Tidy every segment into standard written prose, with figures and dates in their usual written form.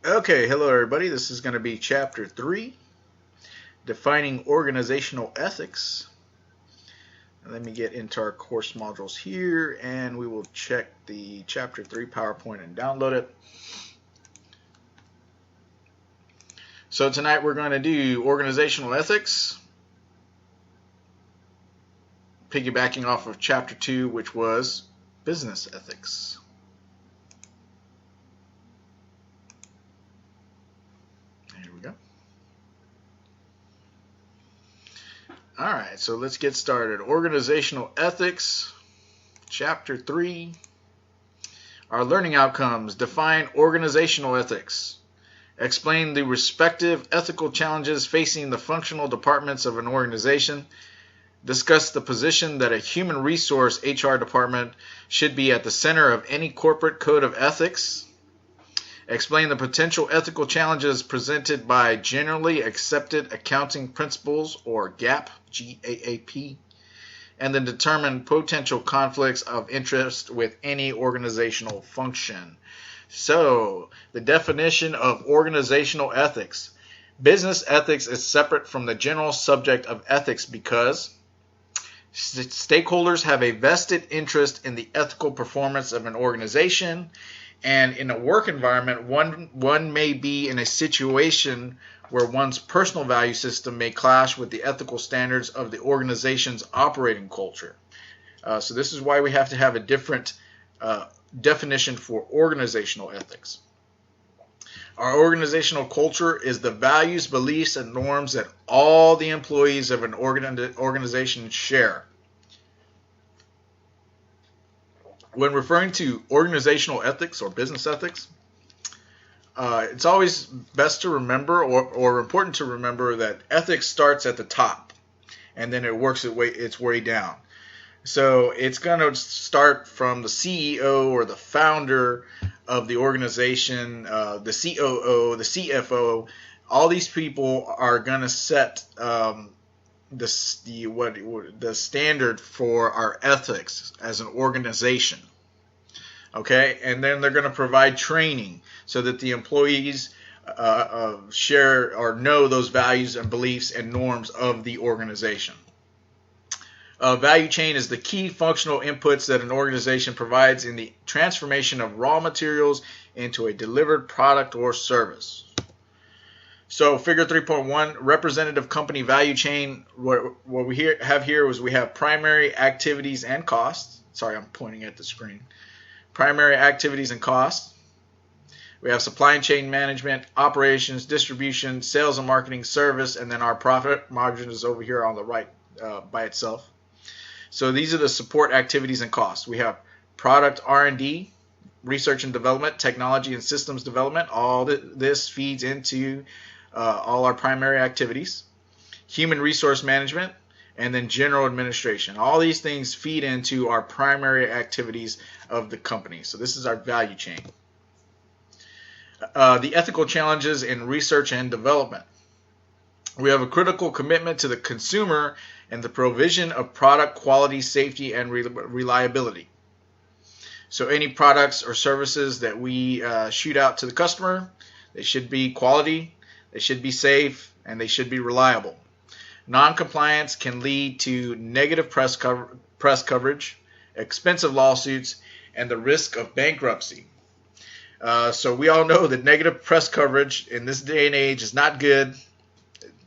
Okay, hello everybody. This is going to be Chapter 3, Defining Organizational Ethics. Let me get into our course modules here, and we will check the Chapter 3 PowerPoint and download it. So tonight we're going to do Organizational Ethics, piggybacking off of Chapter 2, which was Business Ethics. Alright, so let's get started. Organizational Ethics, Chapter 3. Our learning outcomes: define organizational ethics. Explain the respective ethical challenges facing the functional departments of an organization. Discuss the position that a human resource HR department should be at the center of any corporate code of ethics. Explain the potential ethical challenges presented by generally accepted accounting principles, or GAAP, GAAP, and then determine potential conflicts of interest with any organizational function. So, the definition of organizational ethics. Business ethics is separate from the general subject of ethics because stakeholders have a vested interest in the ethical performance of an organization. And in a work environment, one may be in a situation where one's personal value system may clash with the ethical standards of the organization's operating culture. So this is why we have to have a different definition for organizational ethics. Our organizational culture is the values, beliefs, and norms that all the employees of an organization share. When referring to organizational ethics or business ethics, it's always best to remember or important to remember that ethics starts at the top and then it works its way down. So it's going to start from the CEO or the founder of the organization, the COO, the CFO. All these people are going to set the standard for our ethics as an organization. Okay, and then they're going to provide training so that the employees share or know those values and beliefs and norms of the organization. Value chain is the key functional inputs that an organization provides in the transformation of raw materials into a delivered product or service. So figure 3.1, representative company value chain. What we have here is we have primary activities and costs. Sorry, I'm pointing at the screen. Primary activities and costs. We have supply chain management, operations, distribution, sales and marketing, service, and then our profit margin is over here on the right by itself. So these are the support activities and costs. We have product R&D, research and development, technology and systems development. All this feeds into all our primary activities. Human resource management, and then general administration. All these things feed into our primary activities of the company. So this is our value chain. The ethical challenges in research and development. We have a critical commitment to the consumer and the provision of product quality, safety, and reliability. So any products or services that we shoot out to the customer, they should be quality, they should be safe, and they should be reliable. Non-compliance can lead to negative press coverage, expensive lawsuits, and the risk of bankruptcy. So we all know that negative press coverage in this day and age is not good.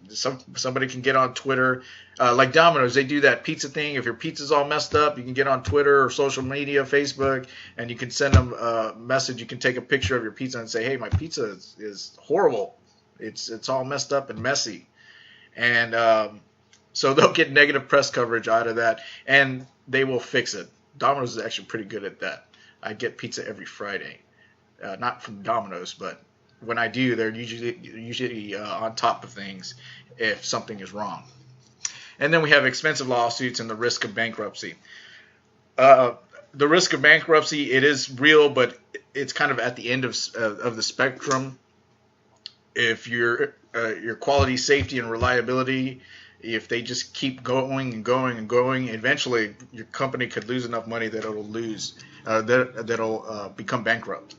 Somebody can get on Twitter, like Domino's, they do that pizza thing. If your pizza's all messed up, you can get on Twitter or social media, Facebook, and you can send them a message. You can take a picture of your pizza and say, hey, my pizza is horrible. It's all messed up and messy. And so they'll get negative press coverage out of that, and they will fix it. Domino's is actually pretty good at that. I get pizza every Friday. Not from Domino's, but when I do, they're usually on top of things if something is wrong. And then we have expensive lawsuits and the risk of bankruptcy. The risk of bankruptcy, it is real, but it's kind of at the end of the spectrum. If your quality, safety, and reliability, if they just keep going and going and going, eventually your company could lose enough money that it'll become bankrupt.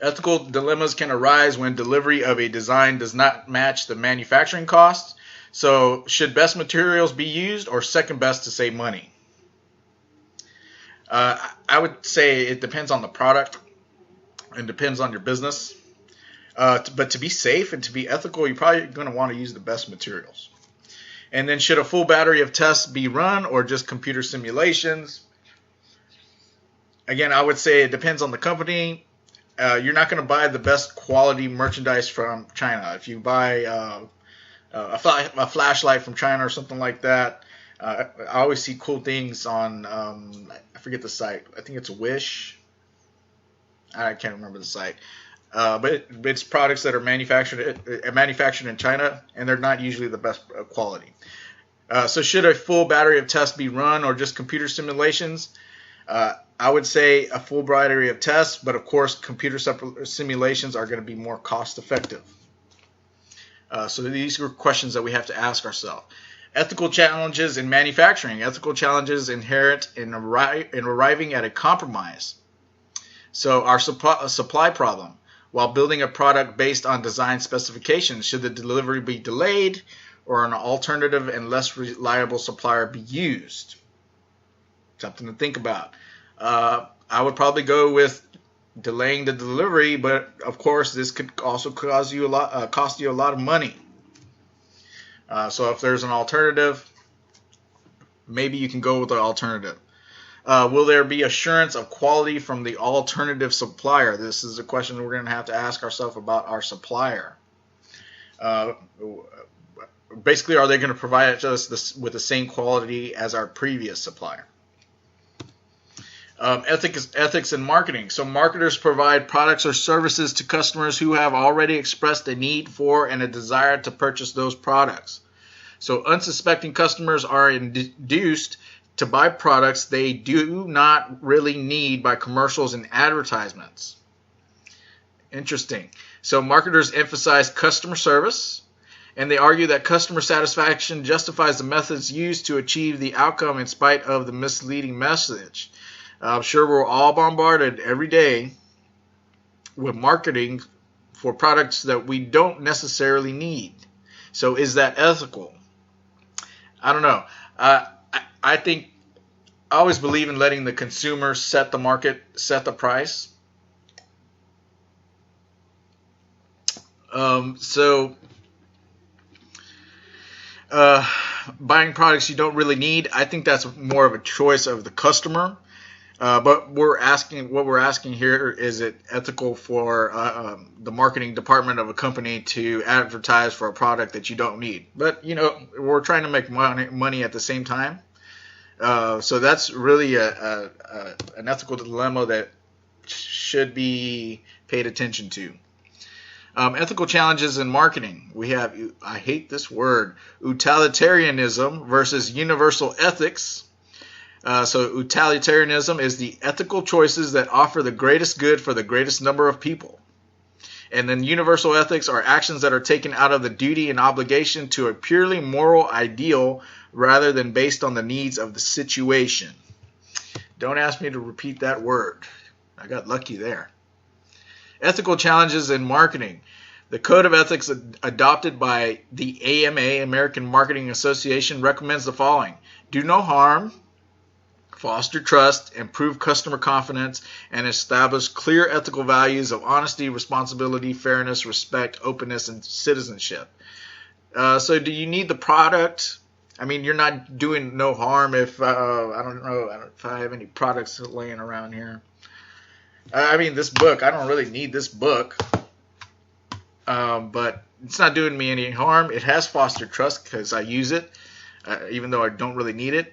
Ethical dilemmas can arise when delivery of a design does not match the manufacturing costs. So, should best materials be used or second best to save money? I would say it depends on the product and depends on your business. But to be safe and to be ethical, you're probably going to want to use the best materials. And then, should a full battery of tests be run or just computer simulations? Again, I would say it depends on the company. You're not going to buy the best quality merchandise from China. If you buy a flashlight from China or something like that, I always see cool things on, I forget the site. I think it's Wish. I can't remember the site. But it's products that are manufactured in China, and they're not usually the best quality. So should a full battery of tests be run or just computer simulations? I would say a full battery of tests, but of course computer simulations are going to be more cost effective. So these are questions that we have to ask ourselves. Ethical challenges in manufacturing. Ethical challenges inherent in arriving at a compromise. So our supply problem. While building a product based on design specifications, should the delivery be delayed or an alternative and less reliable supplier be used? Something to think about. I would probably go with delaying the delivery, but of course this could also cost you a lot of money. So if there's an alternative, maybe you can go with the alternative. Will there be assurance of quality from the alternative supplier? This is a question we're going to have to ask ourselves about our supplier. Basically, are they going to provide us with the same quality as our previous supplier? Ethics in marketing. So marketers provide products or services to customers who have already expressed a need for and a desire to purchase those products. So unsuspecting customers are induced to buy products they do not really need by commercials and advertisements. Interesting. So marketers emphasize customer service, and they argue that customer satisfaction justifies the methods used to achieve the outcome in spite of the misleading message. I'm sure we're all bombarded every day with marketing for products that we don't necessarily need. So is that ethical? I don't know. I think I always believe in letting the consumer set the market, set the price. Buying products you don't really need, I think that's more of a choice of the customer. But what we're asking here, is it ethical for the marketing department of a company to advertise for a product that you don't need? But we're trying to make money at the same time. So that's really an ethical dilemma that should be paid attention to. Ethical challenges in marketing. We have, I hate this word, utilitarianism versus universal ethics. So utilitarianism is the ethical choices that offer the greatest good for the greatest number of people. And then universal ethics are actions that are taken out of the duty and obligation to a purely moral ideal rather than based on the needs of the situation. Don't ask me to repeat that word. I got lucky there. Ethical challenges in marketing. The Code of Ethics adopted by the AMA, American Marketing Association, recommends the following. Do no harm, foster trust, improve customer confidence, and establish clear ethical values of honesty, responsibility, fairness, respect, openness, and citizenship. So do you need the product? I mean, you're not doing no harm if, I don't know if I have any products laying around here. I mean, this book, I don't really need this book. But it's not doing me any harm. It has fostered trust because I use it, even though I don't really need it.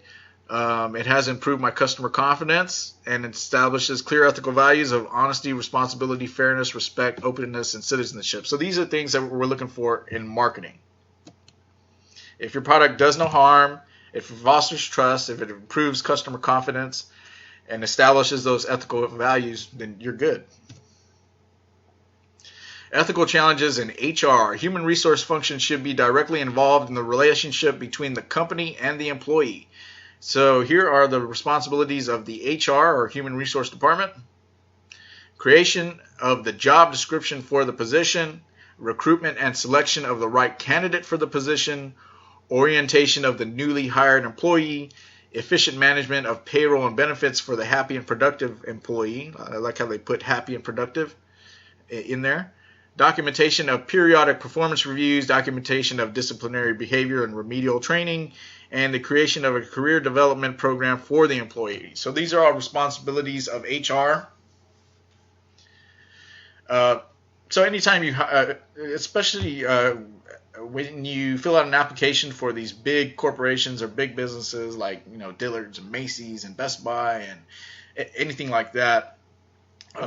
It has improved my customer confidence, and it establishes clear ethical values of honesty, responsibility, fairness, respect, openness, and citizenship. So these are things that we're looking for in marketing. If your product does no harm, if it fosters trust, if it improves customer confidence, and establishes those ethical values, then you're good. Ethical challenges in HR. Human resource functions should be directly involved in the relationship between the company and the employee. So here are the responsibilities of the HR or Human Resource Department. creation of the job description for the position, recruitment and selection of the right candidate for the position, orientation of the newly hired employee, efficient management of payroll and benefits for the happy and productive employee. I like how they put happy and productive in there. Documentation of periodic performance reviews, documentation of disciplinary behavior and remedial training, and the creation of a career development program for the employee. So these are all responsibilities of HR. So anytime you, especially when you fill out an application for these big corporations or big businesses like Dillard's and Macy's and Best Buy and anything like that,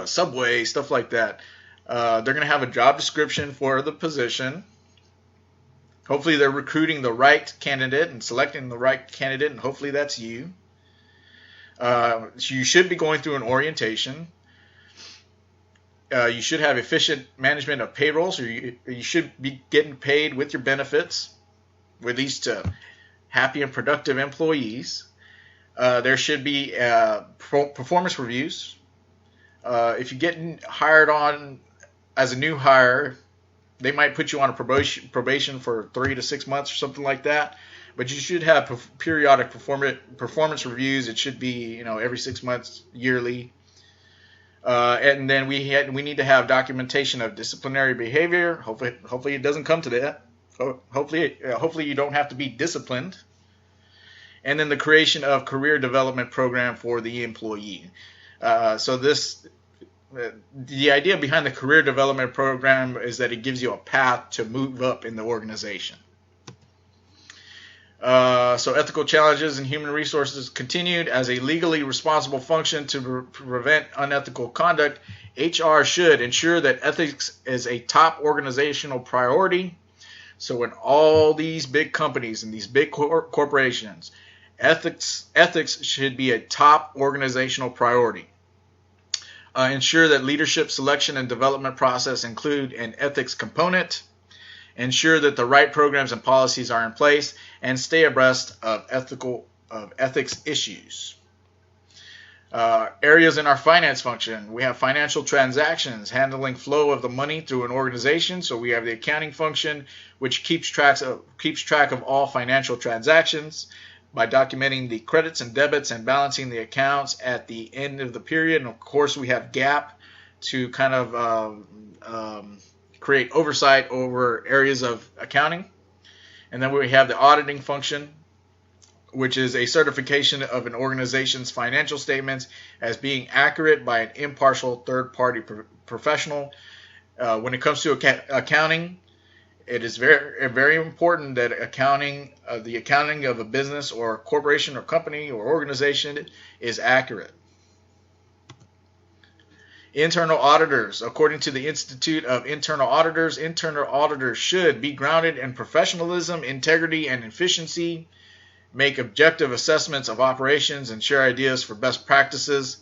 Subway, stuff like that, they're going to have a job description for the position. Hopefully they're recruiting the right candidate and selecting the right candidate, and hopefully that's you. You should be going through an orientation. You should have efficient management of payroll, so you should be getting paid with your benefits, released to happy and productive employees. There should be performance reviews. If you're getting hired on as a new hire, they might put you on a probation for 3 to 6 months or something like that. But you should have periodic performance reviews. It should be every 6 months, yearly. And then we need to have documentation of disciplinary behavior. Hopefully it doesn't come to that. Hopefully you don't have to be disciplined. And then the creation of career development program for the employee. The idea behind the career development program is that it gives you a path to move up in the organization. So ethical challenges in human resources continued. As a legally responsible function to prevent unethical conduct, HR should ensure that ethics is a top organizational priority. So in all these big companies and these big corporations, ethics should be a top organizational priority. Ensure that leadership selection and development process include an ethics component. Ensure that the right programs and policies are in place, and stay abreast of ethics issues. Areas in our finance function. We have financial transactions, handling flow of the money through an organization. So we have the accounting function, which keeps track of all financial transactions by documenting the credits and debits and balancing the accounts at the end of the period. And of course, we have GAAP to kind of create oversight over areas of accounting. And then we have the auditing function, which is a certification of an organization's financial statements as being accurate by an impartial third-party professional. When it comes to accounting, it is very, very important that the accounting of a business or corporation or company or organization is accurate. Internal auditors. According to the Institute of internal auditors should be grounded in professionalism, integrity, and efficiency, make objective assessments of operations, and share ideas for best practices,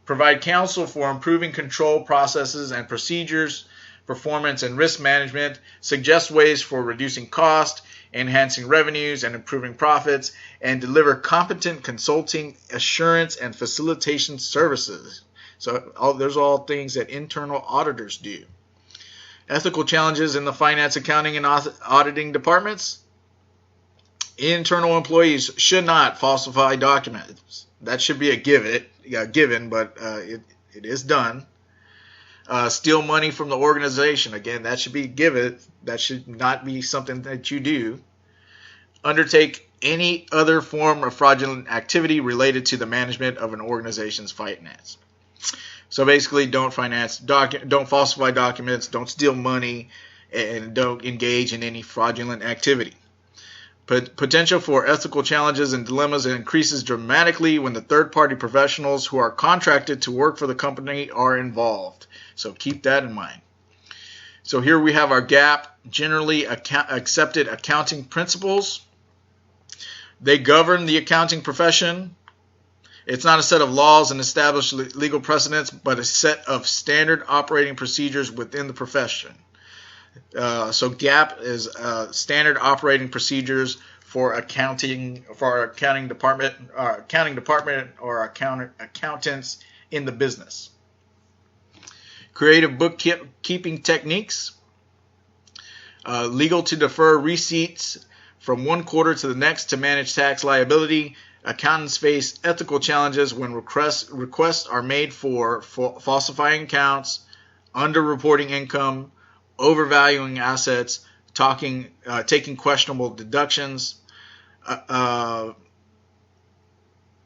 provide counsel for improving control processes and procedures, performance and risk management, suggest ways for reducing cost, enhancing revenues, and improving profits, and deliver competent consulting, assurance, and facilitation services. So there's all things that internal auditors do. Ethical challenges in the finance, accounting, and auditing departments. Internal employees should not falsify documents. That should be a given, but it is done. Steal money from the organization. Again, that should be a given. That should not be something that you do. Undertake any other form of fraudulent activity related to the management of an organization's finance. So basically, don't falsify documents, don't steal money, and don't engage in any fraudulent activity. Potential for ethical challenges and dilemmas increases dramatically when the third-party professionals who are contracted to work for the company are involved. So keep that in mind. So here we have our GAAP, generally accepted accounting principles. They govern the accounting profession. It's not a set of laws and established legal precedents, but a set of standard operating procedures within the profession. So GAAP is standard operating procedures for accounting department or accountants in the business. creative bookkeeping techniques, legal to defer receipts from one quarter to the next to manage tax liability. Accountants face ethical challenges when requests are made for falsifying accounts, underreporting income, overvaluing assets, taking questionable deductions.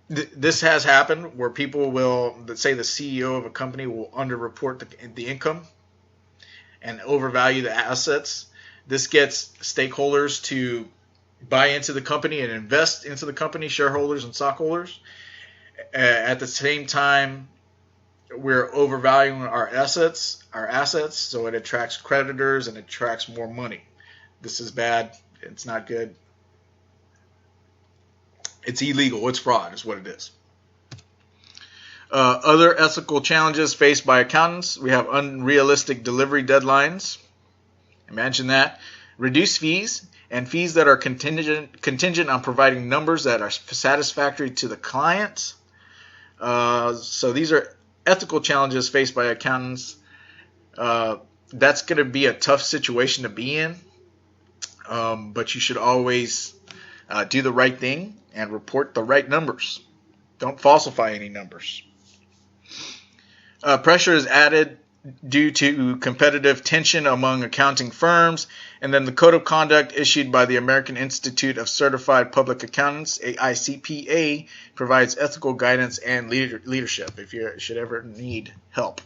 This has happened where people will, let's say the CEO of a company will underreport the income and overvalue the assets. This gets stakeholders to buy into the company and invest into the company, shareholders and stockholders. At the same time, we're overvaluing our assets, so it attracts creditors and attracts more money. This is bad. It's not good. It's illegal. It's fraud is what it is. Other ethical challenges faced by accountants. We have unrealistic delivery deadlines. Imagine that. Reduced fees and fees that are contingent on providing numbers that are satisfactory to the client. So these are ethical challenges faced by accountants. That's going to be a tough situation to be in. But you should always do the right thing and report the right numbers. Don't falsify any numbers. Pressure is added due to competitive tension among accounting firms, and then the Code of Conduct issued by the American Institute of Certified Public Accountants, AICPA, provides ethical guidance and leadership if you should ever need help.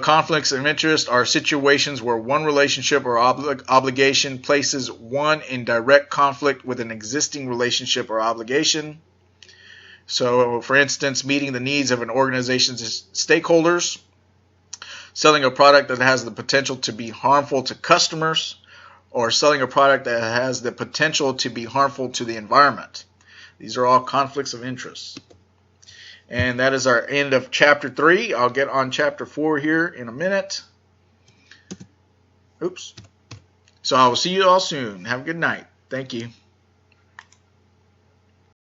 Conflicts of interest are situations where one relationship or obligation places one in direct conflict with an existing relationship or obligation. So, for instance, meeting the needs of an organization's stakeholders, selling a product that has the potential to be harmful to customers, or selling a product that has the potential to be harmful to the environment. These are all conflicts of interest. And that is our end of Chapter 3. I'll get on Chapter 4 here in a minute. Oops. So I will see you all soon. Have a good night. Thank you.